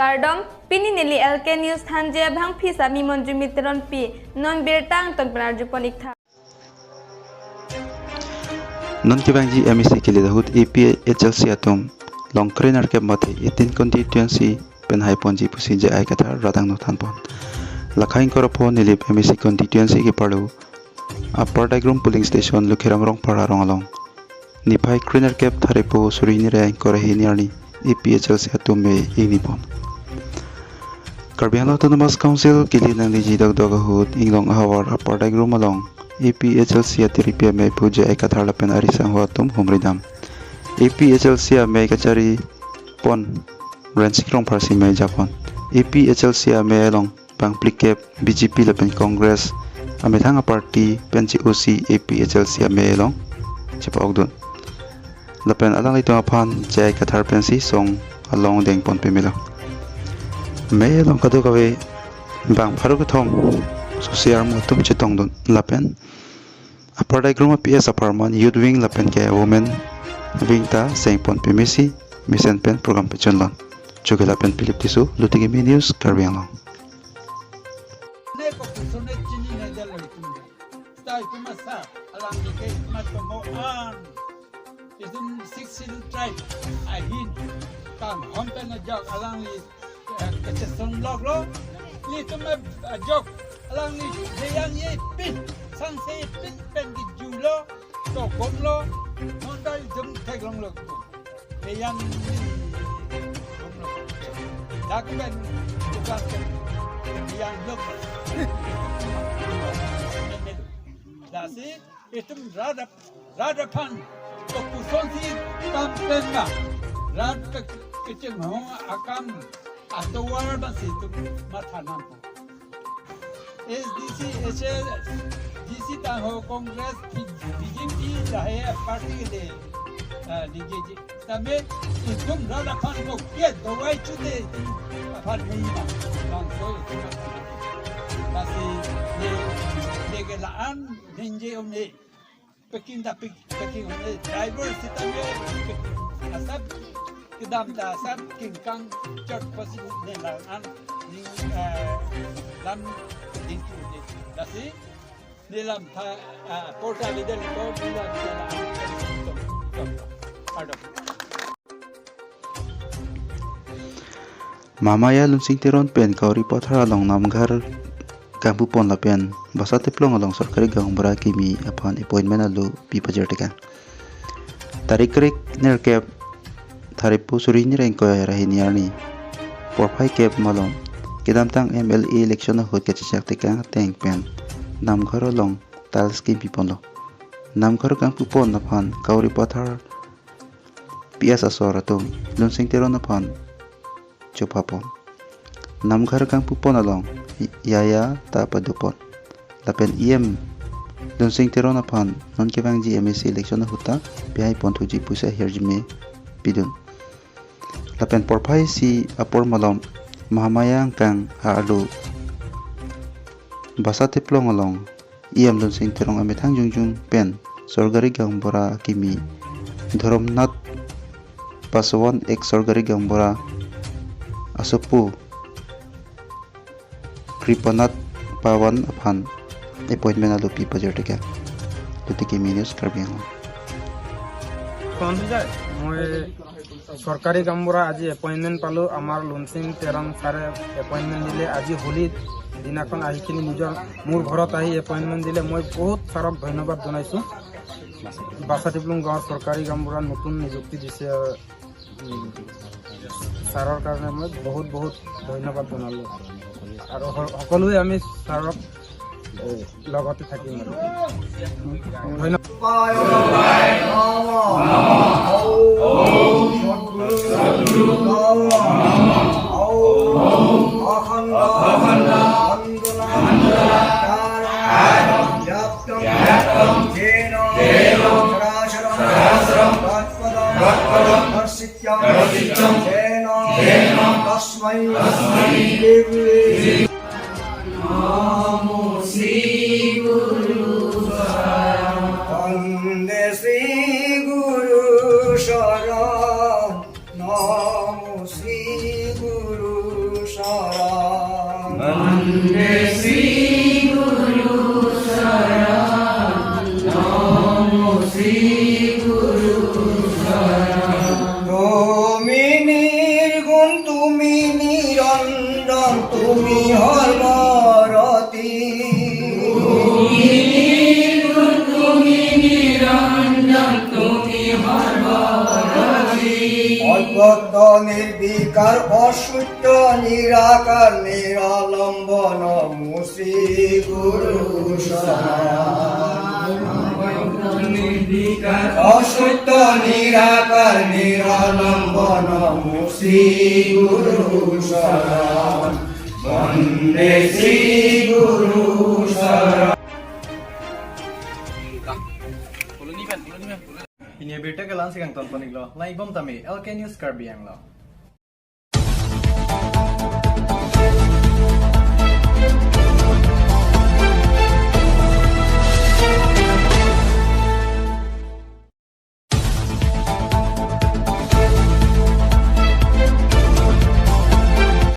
Kardom pini nili LK News Thanje bhang phisa mi monju mitron pi non bertang ton benar jupon ikha non kibangji MEC kili dahut APA HLC atom long trainer ke mate 18 constituency pen hai ponji pusi je ai kathar radang no than pon lakhain korapho nilip MEC constituency ki parlu upper diagram polling station lukhiram rong para rong along niphai trainer ke tharepo surini re kore hiniarni APA HLC atom me ingni pon Karbi Anglong Autonomous Council kili nang liji dog hut inglong hawar upper diagram along APHLC atiripi me puja ekathar lapen arisang huatum humridam APHLC me kachari pon ransikrong farsi me japon APHLC me long pangplikep BJP lapen Congress ame thanga party penci OC APHLC me long chepa ogdun lapen alang lito aphan jai kathar pensi song along deng pon pemela me long kadu kawe bang pharu thom Sosial mutum cetong don lapen upper diagram PS apartment youth wing lapen ke women wing ta seng pon PMC mission pen program pechon lon joge lapen Philip tisu lutigi news Karbi Anglong alang ni yang ye pin sang se pin pen di julo to kom lo non dai jum thek long lo yang kom lo dak ben bukan yang lo dasi itu rada pan to kuson si tampen na rad kecil mau akan atau warna situ mata nampak SDC HL DC taho Congress BJP jahe party de DJJ tame isum rada pan ko ke dawai chude pan nahi ma bang so basi de laan ninje omne peking omne driver sitame asap kedam da asap kingkang chot pasi de laan ning lam itu dasi dalam portal leader itu dalam Mamaya lunsing tiron pen kauri pothar along namghar kampu pon lapen basate plong along sarkari gang beraki mi apan appointment alu pi pajar tika tarik krik nerkep tharipu surini rengko rahiniarni porphai kep malong Kidam tang MLA election hot ke chak tika teng pen namghar long tals ki bipon lo namghar kang pupon na phan kauri pathar PS asor atum lunsing tiron na phan chupapon namghar kang pupon along yaya ta padupon lapen lunsing tiron na phan non kibang ji MEC election huta pi pon thuji pusa herjime pidun lapen porphai si apor malom Mahamayang kang haadu basa teplong along lunsing terong amethang jungjung pen sorgari gangbora kimi dhoromnath paswan ek sorgari gangbora asupu kripanath pawan aphan appointment alu pi pajar tika tutiki news Karbi Anglong মই সরকারি গামবুরা আজি এপয়েন্টমেন্ট পালো আমার লুনসিং তেরং সারে এপয়েন্টমেন্ট দিলে আজি হোলি দিনাখন আহিখিনি নিজর মোর ঘরত আহি এপয়েন্টমেন্ট দিলে মই বহুত সারক ধন্যবাদ জনাইছো বাসাটিপ্লুং গাঁৱৰ সরকারি গামবুরা নতুন নিযুক্তি দিছে সাৰৰ কাৰণে মই বহুত ধন্যবাদ জনালো আৰু সকলোৱে আমি সাৰক লগতে থাকিম Namo Sri Guru তুমি নির্গুণ তুমি নিরঞ্জন তুমি হরবরতী অদ্ভুত নির্বিকার অসূত্য নিরাকার নিরলম্বন শ্রী গুরু অসূত্য নিরাকার নিরলম্বন শ্রী গুরু শরণ বন্দে শ্রী গুরু শরণ Ini berita kelan sigang tonton iglo, lai bom tami, LK News Karbiang lo.